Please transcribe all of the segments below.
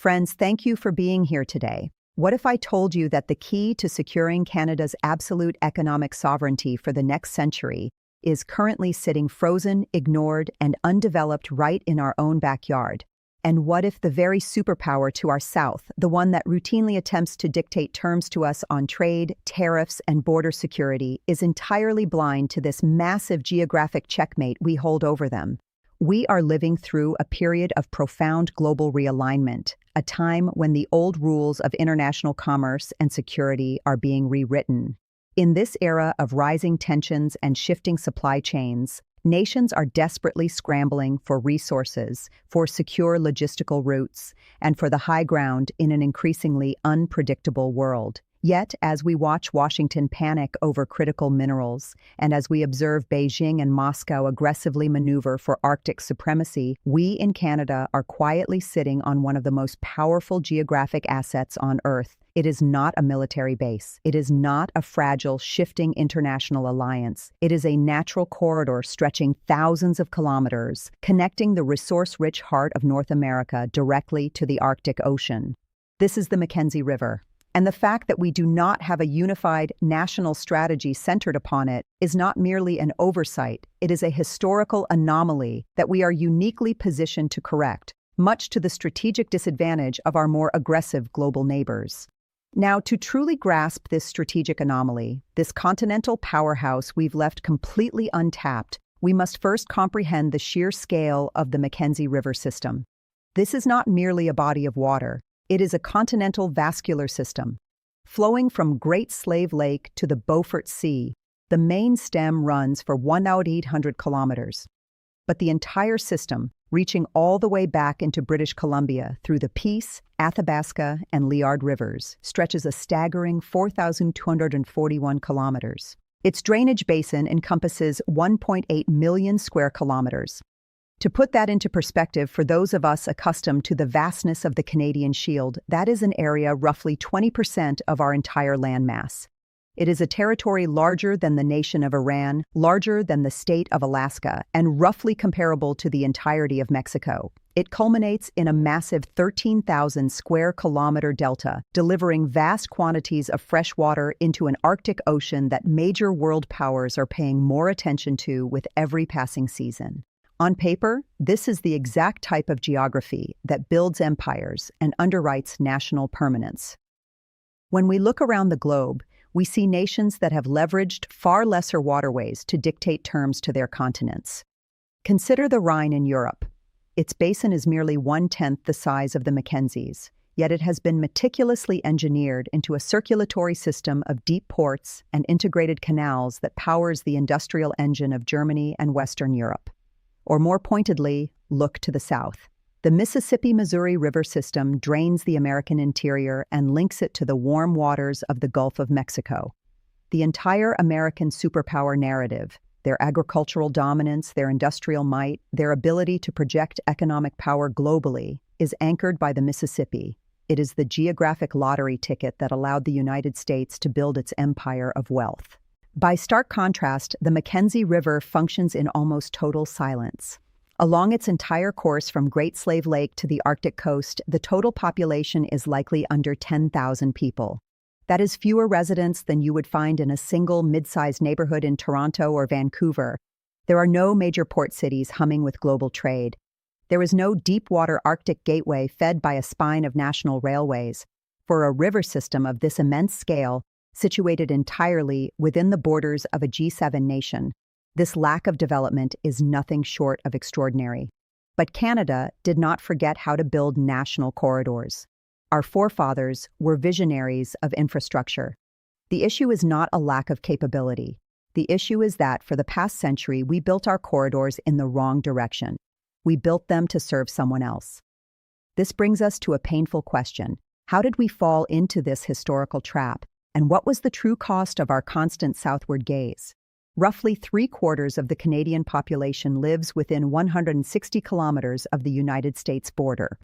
Friends, thank you for being here today. What if I told you that the key to securing Canada's absolute economic sovereignty for the next century is currently sitting frozen, ignored, and undeveloped right in our own backyard? And what if the very superpower to our south, the one that routinely attempts to dictate terms to us on trade, tariffs, and border security, is entirely blind to this massive geographic checkmate we hold over them? We are living through a period of profound global realignment, a time when the old rules of international commerce and security are being rewritten. In this era of rising tensions and shifting supply chains, nations are desperately scrambling for resources, for secure logistical routes, and for the high ground in an increasingly unpredictable world. Yet, as we watch Washington panic over critical minerals, and as we observe Beijing and Moscow aggressively maneuver for Arctic supremacy, we in Canada are quietly sitting on one of the most powerful geographic assets on Earth. It is not a military base. It is not a fragile, shifting international alliance. It is a natural corridor stretching thousands of kilometers, connecting the resource-rich heart of North America directly to the Arctic Ocean. This is the Mackenzie River. And the fact that we do not have a unified national strategy centered upon it is not merely an oversight, it is a historical anomaly that we are uniquely positioned to correct, much to the strategic disadvantage of our more aggressive global neighbors. Now, to truly grasp this strategic anomaly, this continental powerhouse we've left completely untapped, we must first comprehend the sheer scale of the Mackenzie River system. This is not merely a body of water. It is a continental vascular system. Flowing from Great Slave Lake to the Beaufort Sea, the main stem runs for 1,800 kilometers. But the entire system, reaching all the way back into British Columbia through the Peace, Athabasca, and Liard rivers, stretches a staggering 4,241 kilometers. Its drainage basin encompasses 1.8 million square kilometers. To put that into perspective for those of us accustomed to the vastness of the Canadian Shield, that is an area roughly 20% of our entire landmass. It is a territory larger than the nation of Iran, larger than the state of Alaska, and roughly comparable to the entirety of Mexico. It culminates in a massive 13,000 square kilometer delta, delivering vast quantities of fresh water into an Arctic Ocean that major world powers are paying more attention to with every passing season. On paper, this is the exact type of geography that builds empires and underwrites national permanence. When we look around the globe, we see nations that have leveraged far lesser waterways to dictate terms to their continents. Consider the Rhine in Europe. Its basin is merely 1/10 the size of the Mackenzie's, yet it has been meticulously engineered into a circulatory system of deep ports and integrated canals that powers the industrial engine of Germany and Western Europe. Or more pointedly, look to the south. The Mississippi-Missouri River system drains the American interior and links it to the warm waters of the Gulf of Mexico. The entire American superpower narrative, their agricultural dominance, their industrial might, their ability to project economic power globally, is anchored by the Mississippi. It is the geographic lottery ticket that allowed the United States to build its empire of wealth. By stark contrast, the Mackenzie River functions in almost total silence. Along its entire course from Great Slave Lake to the Arctic coast, the total population is likely under 10,000 people. That is fewer residents than you would find in a single mid-sized neighborhood in Toronto or Vancouver. There are no major port cities humming with global trade. There is no deep-water Arctic gateway fed by a spine of national railways. For a river system of this immense scale, situated entirely within the borders of a G7 nation, this lack of development is nothing short of extraordinary. But Canada did not forget how to build national corridors. Our forefathers were visionaries of infrastructure. The issue is not a lack of capability. The issue is that for the past century, we built our corridors in the wrong direction. We built them to serve someone else. This brings us to a painful question. How did we fall into this historical trap? And what was the true cost of our constant southward gaze? Roughly 3/4 of the Canadian population lives within 160 kilometers of the United States border.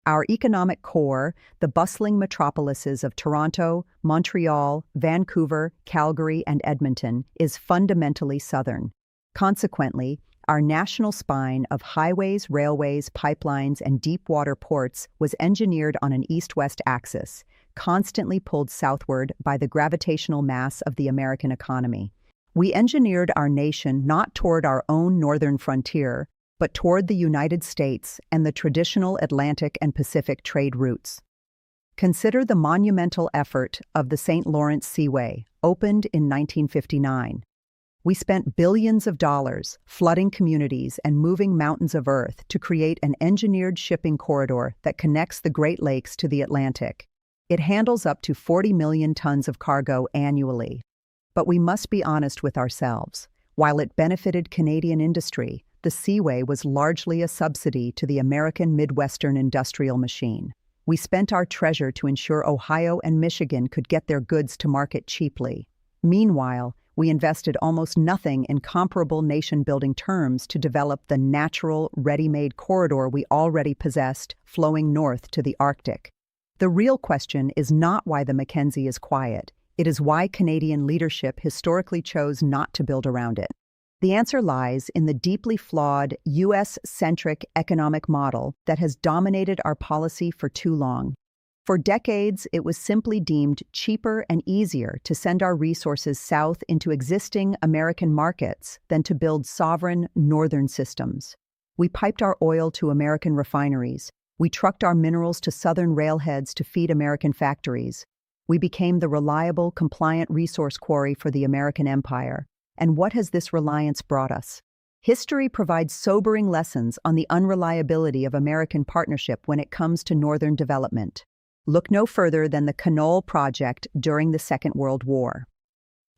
Our economic core, the bustling metropolises of Toronto, Montreal, Vancouver, Calgary, and Edmonton, is fundamentally southern. Consequently, Our national spine of highways, railways, pipelines, and deep-water ports was engineered on an east-west axis, constantly pulled southward by the gravitational mass of the American economy. We engineered our nation not toward our own northern frontier, but toward the United States and the traditional Atlantic and Pacific trade routes. Consider the monumental effort of the St. Lawrence Seaway, opened in 1959. We spent billions of dollars flooding communities and moving mountains of earth to create an engineered shipping corridor that connects the Great Lakes to the Atlantic. It handles up to 40 million tons of cargo annually. But we must be honest with ourselves. While it benefited Canadian industry, the Seaway was largely a subsidy to the American Midwestern industrial machine. We spent our treasure to ensure Ohio and Michigan could get their goods to market cheaply. Meanwhile, we invested almost nothing in comparable nation-building terms to develop the natural, ready-made corridor we already possessed, flowing north to the Arctic. The real question is not why the Mackenzie is quiet. It is why Canadian leadership historically chose not to build around it. The answer lies in the deeply flawed, U.S.-centric economic model that has dominated our policy for too long. For decades, it was simply deemed cheaper and easier to send our resources south into existing American markets than to build sovereign northern systems. We piped our oil to American refineries. We trucked our minerals to southern railheads to feed American factories. We became the reliable, compliant resource quarry for the American empire. And what has this reliance brought us? History provides sobering lessons on the unreliability of American partnership when it comes to northern development. Look no further than the Condone project during the Second World War.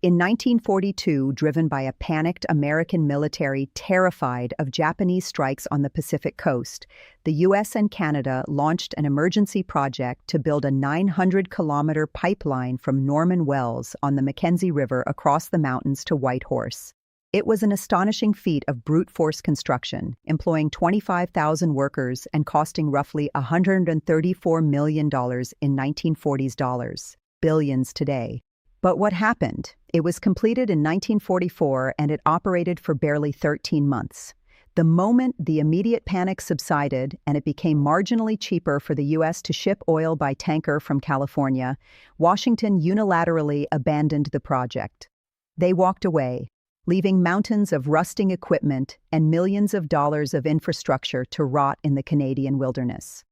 In 1942, driven by a panicked American military terrified of Japanese strikes on the Pacific coast, the U.S. and Canada launched an emergency project to build a 900-kilometer pipeline from Norman Wells on the Mackenzie River across the mountains to Whitehorse. It was an astonishing feat of brute force construction, employing 25,000 workers and costing roughly $134 million in 1940s dollars, billions today. But what happened? It was completed in 1944 and it operated for barely 13 months. The moment the immediate panic subsided and it became marginally cheaper for the U.S. to ship oil by tanker from California, Washington unilaterally abandoned the project. They walked away, leaving mountains of rusting equipment and millions of dollars of infrastructure to rot in the Canadian wilderness.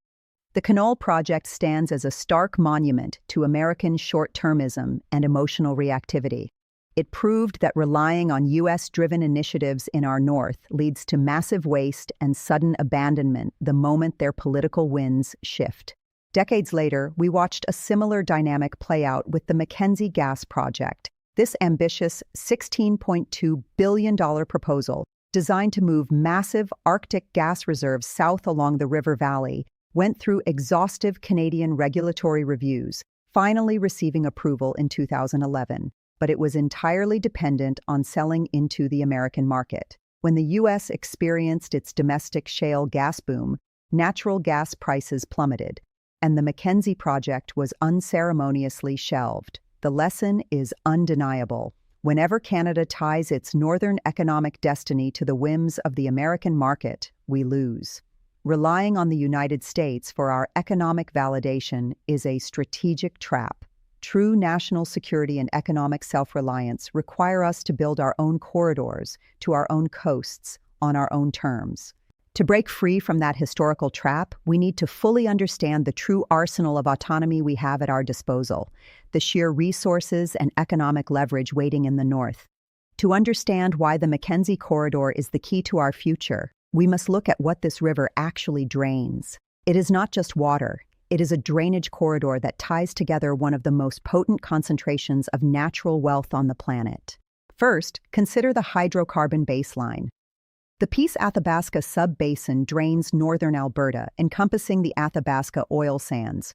The Condone project stands as a stark monument to American short-termism and emotional reactivity. It proved that relying on U.S.-driven initiatives in our north leads to massive waste and sudden abandonment the moment their political winds shift. Decades later, we watched a similar dynamic play out with the Mackenzie gas project. This ambitious $16.2 billion proposal, designed to move massive Arctic gas reserves south along the river valley, went through exhaustive Canadian regulatory reviews, finally receiving approval in 2011, but it was entirely dependent on selling into the American market. When the U.S. experienced its domestic shale gas boom, natural gas prices plummeted, and the Mackenzie project was unceremoniously shelved. The lesson is undeniable. Whenever Canada ties its northern economic destiny to the whims of the American market, we lose. Relying on the United States for our economic validation is a strategic trap. True national security and economic self-reliance require us to build our own corridors to our own coasts on our own terms. To break free from that historical trap, we need to fully understand the true arsenal of autonomy we have at our disposal, the sheer resources and economic leverage waiting in the north. To understand why the Mackenzie corridor is the key to our future, we must look at what this river actually drains. It is not just water. It is a drainage corridor that ties together one of the most potent concentrations of natural wealth on the planet. First, consider the hydrocarbon baseline. The Peace Athabasca sub-basin drains northern Alberta, encompassing the Athabasca oil sands.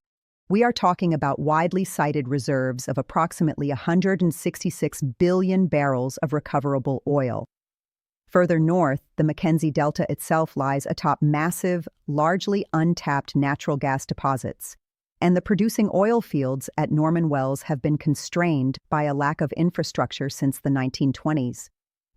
We are talking about widely cited reserves of approximately 166 billion barrels of recoverable oil. Further north, the Mackenzie Delta itself lies atop massive, largely untapped natural gas deposits, and the producing oil fields at Norman Wells have been constrained by a lack of infrastructure since the 1920s.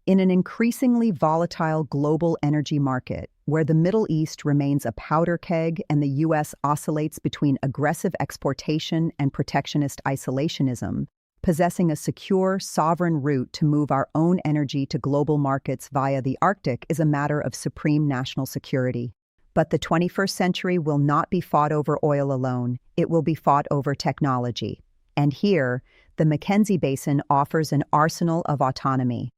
In an increasingly volatile global energy market, where the Middle East remains a powder keg and the U.S. oscillates between aggressive exportation and protectionist isolationism, possessing a secure, sovereign route to move our own energy to global markets via the Arctic is a matter of supreme national security. But the 21st century will not be fought over oil alone, it will be fought over technology. And here, the Mackenzie Basin offers an arsenal of autonomy.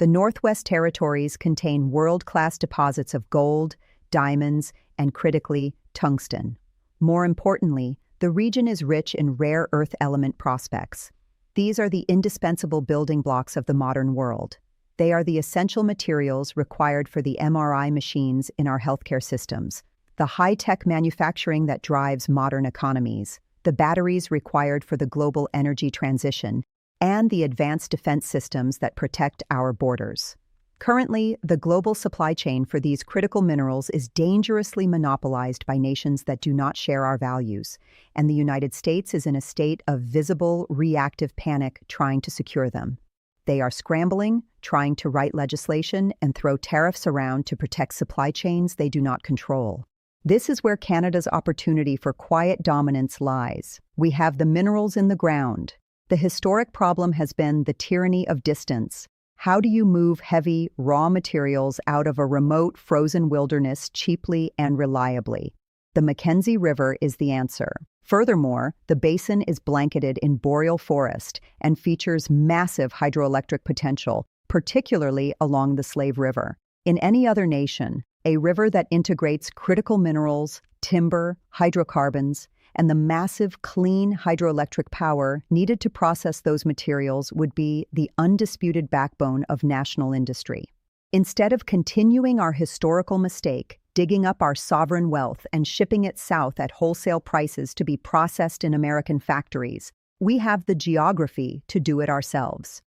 The Northwest Territories contain world-class deposits of gold, diamonds, and critically, tungsten. More importantly, the region is rich in rare earth element prospects. These are the indispensable building blocks of the modern world. They are the essential materials required for the MRI machines in our healthcare systems, the high-tech manufacturing that drives modern economies, the batteries required for the global energy transition, and the advanced defense systems that protect our borders. Currently, the global supply chain for these critical minerals is dangerously monopolized by nations that do not share our values, and the United States is in a state of visible, reactive panic trying to secure them. They are scrambling, trying to write legislation and throw tariffs around to protect supply chains they do not control. This is where Canada's opportunity for quiet dominance lies. We have the minerals in the ground. The historic problem has been the tyranny of distance. How do you move heavy, raw materials out of a remote, frozen wilderness cheaply and reliably? The Mackenzie River is the answer. Furthermore, the basin is blanketed in boreal forest and features massive hydroelectric potential, particularly along the Slave River. In any other nation, a river that integrates critical minerals, timber, hydrocarbons, and the massive, clean hydroelectric power needed to process those materials would be the undisputed backbone of national industry. Instead of continuing our historical mistake, digging up our sovereign wealth and shipping it south at wholesale prices to be processed in American factories, we have the geography to do it ourselves.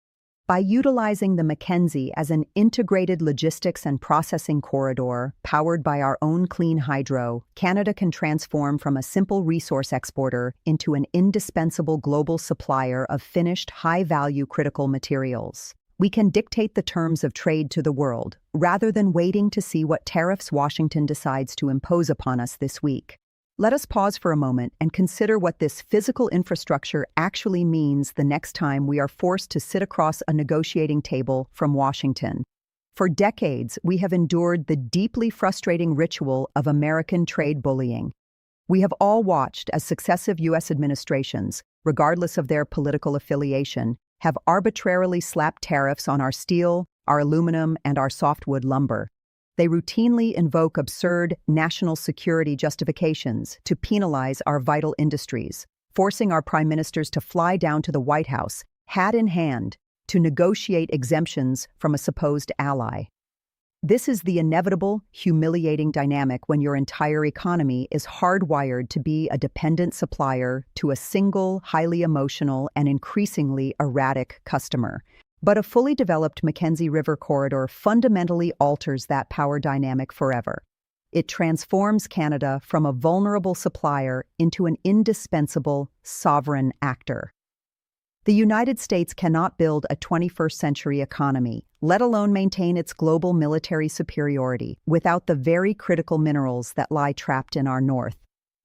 By utilizing the Mackenzie as an integrated logistics and processing corridor powered by our own clean hydro, Canada can transform from a simple resource exporter into an indispensable global supplier of finished, high-value critical materials. We can dictate the terms of trade to the world, rather than waiting to see what tariffs Washington decides to impose upon us this week. Let us pause for a moment and consider what this physical infrastructure actually means the next time we are forced to sit across a negotiating table from Washington. For decades, we have endured the deeply frustrating ritual of American trade bullying. We have all watched as successive U.S. administrations, regardless of their political affiliation, have arbitrarily slapped tariffs on our steel, our aluminum, and our softwood lumber. They routinely invoke absurd national security justifications to penalize our vital industries, forcing our prime ministers to fly down to the White House, hat in hand, to negotiate exemptions from a supposed ally. This is the inevitable, humiliating dynamic when your entire economy is hardwired to be a dependent supplier to a single, highly emotional, and increasingly erratic customer. But a fully developed Mackenzie River corridor fundamentally alters that power dynamic forever. It transforms Canada from a vulnerable supplier into an indispensable, sovereign actor. The United States cannot build a 21st century economy, let alone maintain its global military superiority, without the very critical minerals that lie trapped in our north.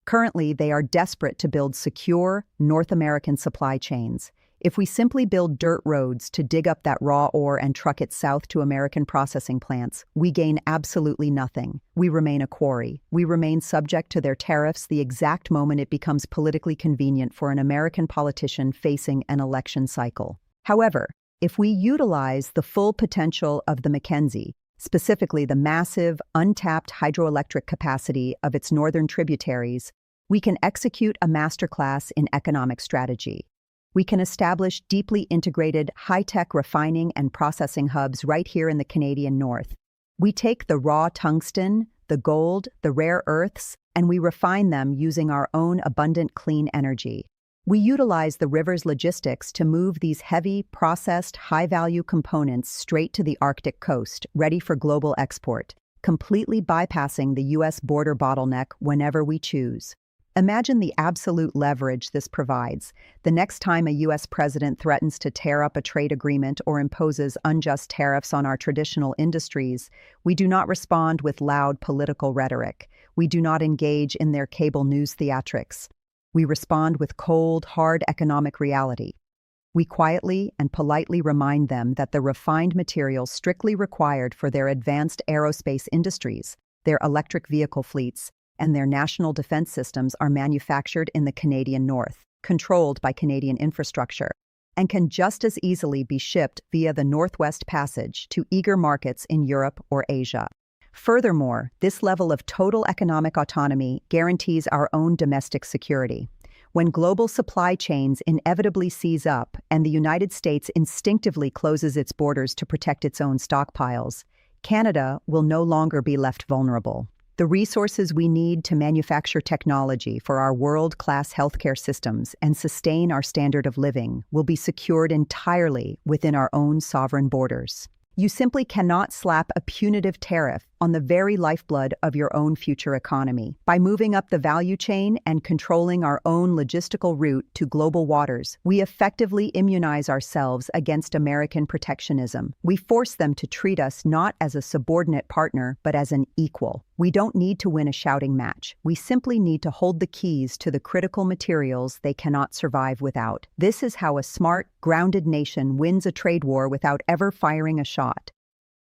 Currently, they are desperate to build secure, North American supply chains. If we simply build dirt roads to dig up that raw ore and truck it south to American processing plants, we gain absolutely nothing. We remain a quarry. We remain subject to their tariffs the exact moment it becomes politically convenient for an American politician facing an election cycle. However, if we utilize the full potential of the Mackenzie, specifically the massive, untapped hydroelectric capacity of its northern tributaries, we can execute a masterclass in economic strategy. We can establish deeply integrated, high-tech refining and processing hubs right here in the Canadian North. We take the raw tungsten, the gold, the rare earths, and we refine them using our own abundant clean energy. We utilize the river's logistics to move these heavy, processed, high-value components straight to the Arctic coast, ready for global export, completely bypassing the U.S. border bottleneck whenever we choose. Imagine the absolute leverage this provides. The next time a U.S. president threatens to tear up a trade agreement or imposes unjust tariffs on our traditional industries, we do not respond with loud political rhetoric. We do not engage in their cable news theatrics. We respond with cold, hard economic reality. We quietly and politely remind them that the refined materials strictly required for their advanced aerospace industries, their electric vehicle fleets, and their national defense systems are manufactured in the Canadian North, controlled by Canadian infrastructure, and can just as easily be shipped via the Northwest Passage to eager markets in Europe or Asia. Furthermore, this level of total economic autonomy guarantees our own domestic security. When global supply chains inevitably seize up and the United States instinctively closes its borders to protect its own stockpiles, Canada will no longer be left vulnerable. The resources we need to manufacture technology for our world-class healthcare systems and sustain our standard of living will be secured entirely within our own sovereign borders. You simply cannot slap a punitive tariff on the very lifeblood of your own future economy. By moving up the value chain and controlling our own logistical route to global waters, we effectively immunize ourselves against American protectionism. We force them to treat us not as a subordinate partner, but as an equal. We don't need to win a shouting match. We simply need to hold the keys to the critical materials they cannot survive without. This is how a smart, grounded nation wins a trade war without ever firing a shot.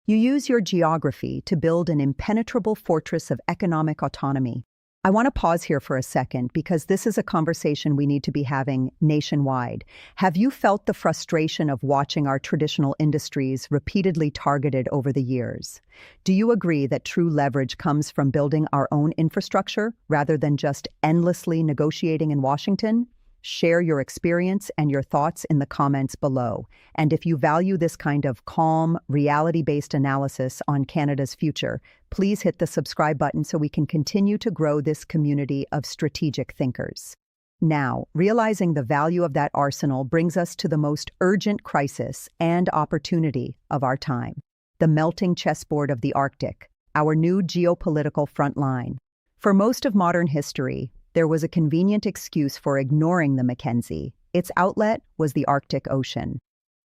You use your geography to build an impenetrable fortress of economic autonomy. I want to pause here for a second because this is a conversation we need to be having nationwide. Have you felt the frustration of watching our traditional industries repeatedly targeted over the years? Do you agree that true leverage comes from building our own infrastructure rather than just endlessly negotiating in Washington? Share your experience and your thoughts in the comments below. And if you value this kind of calm, reality-based analysis on Canada's future, please hit the subscribe button so we can continue to grow this community of strategic thinkers. Now, realizing the value of that arsenal brings us to the most urgent crisis and opportunity of our time: the melting chessboard of the Arctic, our new geopolitical front line. For most of modern history, there was a convenient excuse for ignoring the Mackenzie. Its outlet was the Arctic Ocean.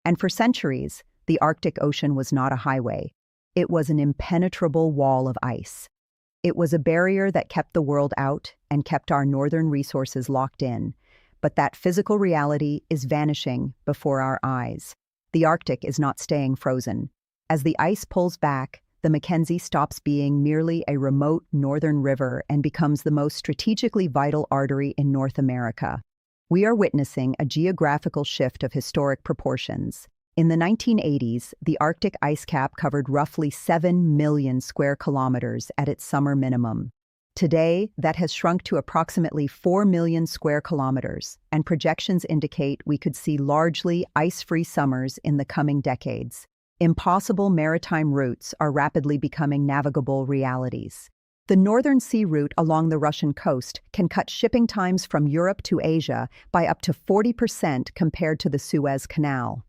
And for centuries, the Arctic Ocean was not a highway. It was an impenetrable wall of ice. It was a barrier that kept the world out and kept our northern resources locked in. But that physical reality is vanishing before our eyes. The Arctic is not staying frozen. As the ice pulls back, the Mackenzie stops being merely a remote northern river and becomes the most strategically vital artery in North America. We are witnessing a geographical shift of historic proportions. In the 1980s, the Arctic ice cap covered roughly 7 million square kilometers at its summer minimum. Today, that has shrunk to approximately 4 million square kilometers, and projections indicate we could see largely ice-free summers in the coming decades. Impossible maritime routes are rapidly becoming navigable realities. The Northern Sea route along the Russian coast can cut shipping times from Europe to Asia by up to 40% compared to the Suez Canal.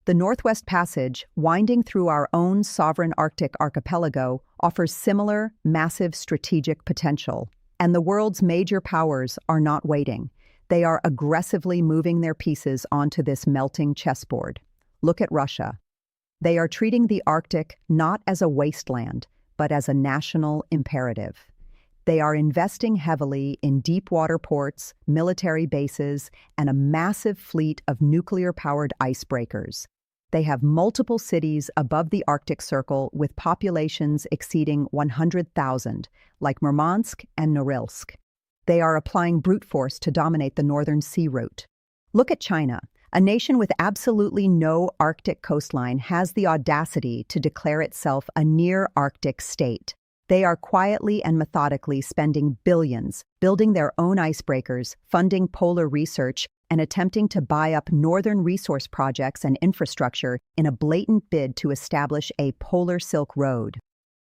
The Northwest Passage, winding through our own sovereign Arctic archipelago, offers similar, massive strategic potential. And the world's major powers are not waiting. They are aggressively moving their pieces onto this melting chessboard. Look at Russia. They are treating the Arctic not as a wasteland, but as a national imperative. They are investing heavily in deep-water ports, military bases, and a massive fleet of nuclear-powered icebreakers. They have multiple cities above the Arctic Circle with populations exceeding 100,000, like Murmansk and Norilsk. They are applying brute force to dominate the Northern Sea route. Look at China. A nation with absolutely no Arctic coastline has the audacity to declare itself a near-Arctic state. They are quietly and methodically spending billions, building their own icebreakers, funding polar research, and attempting to buy up northern resource projects and infrastructure in a blatant bid to establish a polar Silk Road.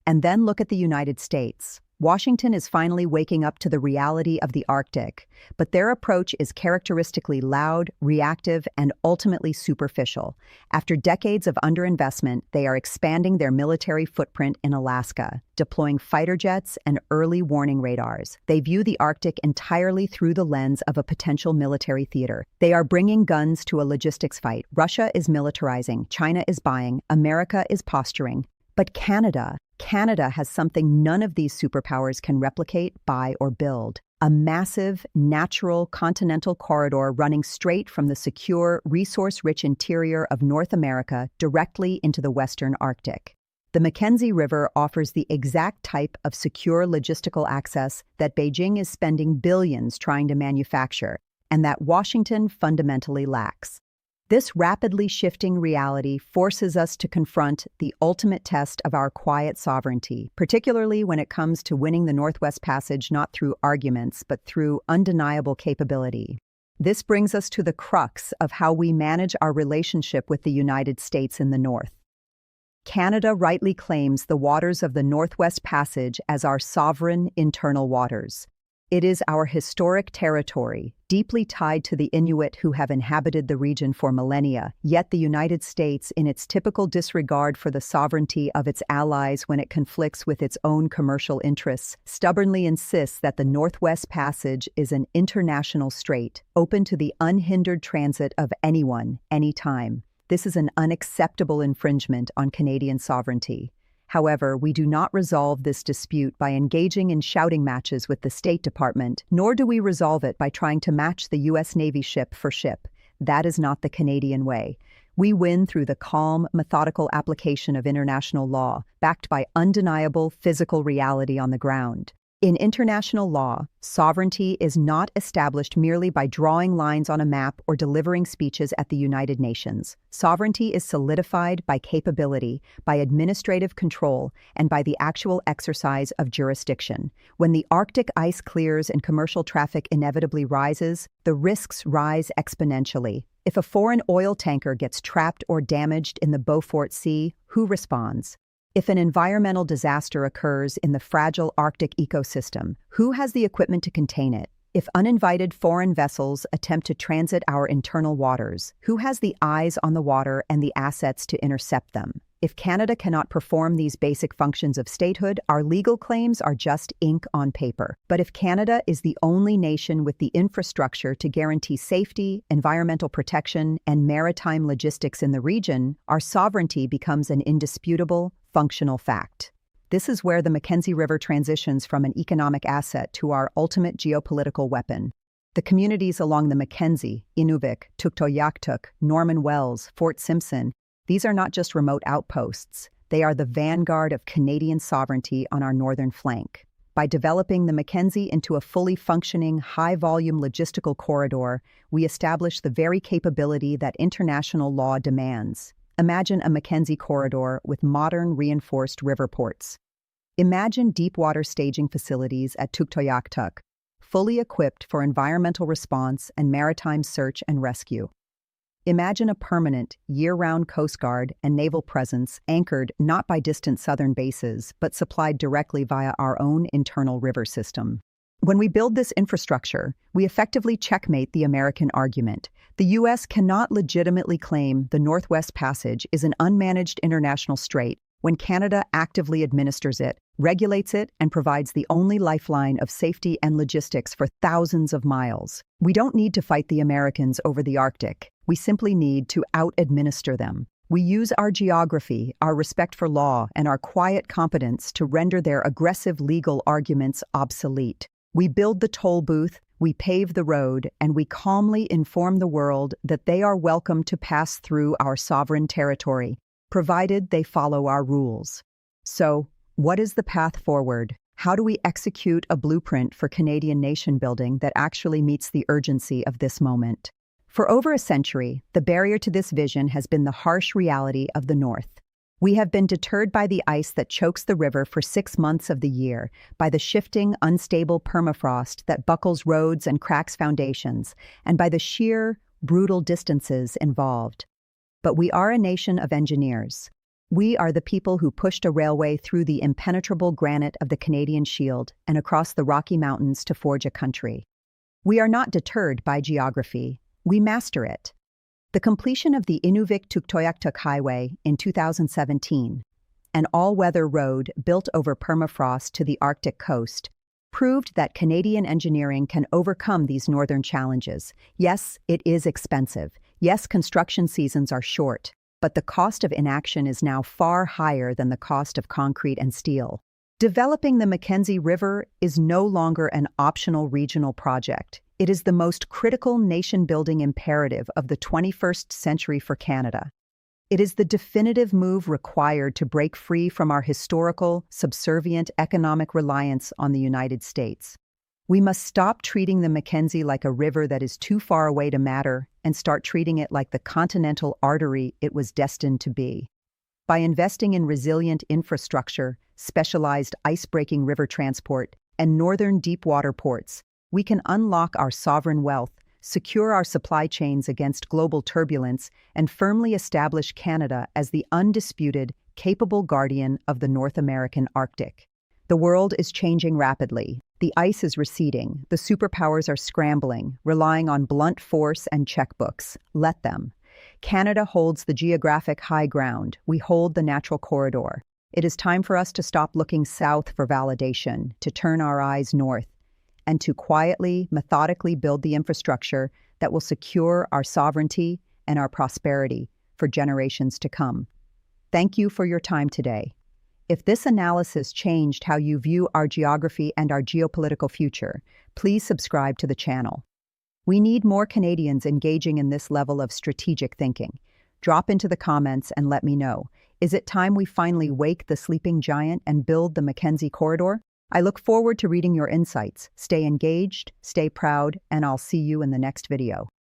And then look at the United States. Washington is finally waking up to the reality of the Arctic, but their approach is characteristically loud, reactive, and ultimately superficial. After decades of underinvestment, they are expanding their military footprint in Alaska, deploying fighter jets and early warning radars. They view the Arctic entirely through the lens of a potential military theater. They are bringing guns to a logistics fight. Russia is militarizing, China is buying, America is posturing. But Canada has something none of these superpowers can replicate, buy, or build. A massive, natural, continental corridor running straight from the secure, resource-rich interior of North America directly into the Western Arctic. The Mackenzie River offers the exact type of secure logistical access that Beijing is spending billions trying to manufacture, and that Washington fundamentally lacks. This rapidly shifting reality forces us to confront the ultimate test of our quiet sovereignty, particularly when it comes to winning the Northwest Passage not through arguments, but through undeniable capability. This brings us to the crux of how we manage our relationship with the United States in the North. Canada rightly claims the waters of the Northwest Passage as our sovereign internal waters. It is our historic territory, deeply tied to the Inuit who have inhabited the region for millennia, yet the United States, in its typical disregard for the sovereignty of its allies when it conflicts with its own commercial interests, stubbornly insists that the Northwest Passage is an international strait, open to the unhindered transit of anyone, anytime. This is an unacceptable infringement on Canadian sovereignty. However, we do not resolve this dispute by engaging in shouting matches with the State Department, nor do we resolve it by trying to match the U.S. Navy ship for ship. That is not the Canadian way. We win through the calm, methodical application of international law, backed by undeniable physical reality on the ground. In international law, sovereignty is not established merely by drawing lines on a map or delivering speeches at the United Nations. Sovereignty is solidified by capability, by administrative control, and by the actual exercise of jurisdiction. When the Arctic ice clears and commercial traffic inevitably rises, the risks rise exponentially. If a foreign oil tanker gets trapped or damaged in the Beaufort Sea, who responds? If an environmental disaster occurs in the fragile Arctic ecosystem, who has the equipment to contain it? If uninvited foreign vessels attempt to transit our internal waters, who has the eyes on the water and the assets to intercept them? If Canada cannot perform these basic functions of statehood, our legal claims are just ink on paper. But if Canada is the only nation with the infrastructure to guarantee safety, environmental protection, and maritime logistics in the region, our sovereignty becomes an indisputable, functional fact. This is where the Mackenzie River transitions from an economic asset to our ultimate geopolitical weapon. The communities along the Mackenzie, Inuvik, Tuktoyaktuk, Norman Wells, Fort Simpson, these are not just remote outposts. They are the vanguard of Canadian sovereignty on our northern flank. By developing the Mackenzie into a fully functioning, high-volume logistical corridor, we establish the very capability that international law demands. Imagine a Mackenzie corridor with modern, reinforced river ports. Imagine deep-water staging facilities at Tuktoyaktuk, fully equipped for environmental response and maritime search and rescue. Imagine a permanent, year-round Coast Guard and naval presence anchored not by distant southern bases, but supplied directly via our own internal river system. When we build this infrastructure, we effectively checkmate the American argument. The U.S. cannot legitimately claim the Northwest Passage is an unmanaged international strait when Canada actively administers it, regulates it, and provides the only lifeline of safety and logistics for thousands of miles. We don't need to fight the Americans over the Arctic. We simply need to out-administer them. We use our geography, our respect for law, and our quiet competence to render their aggressive legal arguments obsolete. We build the toll booth, we pave the road, and we calmly inform the world that they are welcome to pass through our sovereign territory, provided they follow our rules. So, what is the path forward? How do we execute a blueprint for Canadian nation building that actually meets the urgency of this moment? For over a century, the barrier to this vision has been the harsh reality of the North. We have been deterred by the ice that chokes the river for 6 months of the year, by the shifting, unstable permafrost that buckles roads and cracks foundations, and by the sheer, brutal distances involved. But we are a nation of engineers. We are the people who pushed a railway through the impenetrable granite of the Canadian Shield and across the Rocky Mountains to forge a country. We are not deterred by geography. We master it. The completion of the Inuvik-Tuktoyaktuk Highway in 2017, an all-weather road built over permafrost to the Arctic coast, proved that Canadian engineering can overcome these northern challenges. Yes, it is expensive. Yes, construction seasons are short. But the cost of inaction is now far higher than the cost of concrete and steel. Developing the Mackenzie River is no longer an optional regional project. It is the most critical nation-building imperative of the 21st century for Canada. It is the definitive move required to break free from our historical, subservient economic reliance on the United States. We must stop treating the Mackenzie like a river that is too far away to matter and start treating it like the continental artery it was destined to be. By investing in resilient infrastructure, specialized ice-breaking river transport, and northern deep-water ports, we can unlock our sovereign wealth, secure our supply chains against global turbulence, and firmly establish Canada as the undisputed, capable guardian of the North American Arctic. The world is changing rapidly. The ice is receding. The superpowers are scrambling, relying on blunt force and checkbooks. Let them. Canada holds the geographic high ground. We hold the natural corridor. It is time for us to stop looking south for validation, to turn our eyes north, and to quietly, methodically build the infrastructure that will secure our sovereignty and our prosperity for generations to come. Thank you for your time today. If this analysis changed how you view our geography and our geopolitical future, please subscribe to the channel. We need more Canadians engaging in this level of strategic thinking. Drop into the comments and let me know. Is it time we finally wake the sleeping giant and build the Mackenzie Corridor? I look forward to reading your insights. Stay engaged, stay proud, and I'll see you in the next video.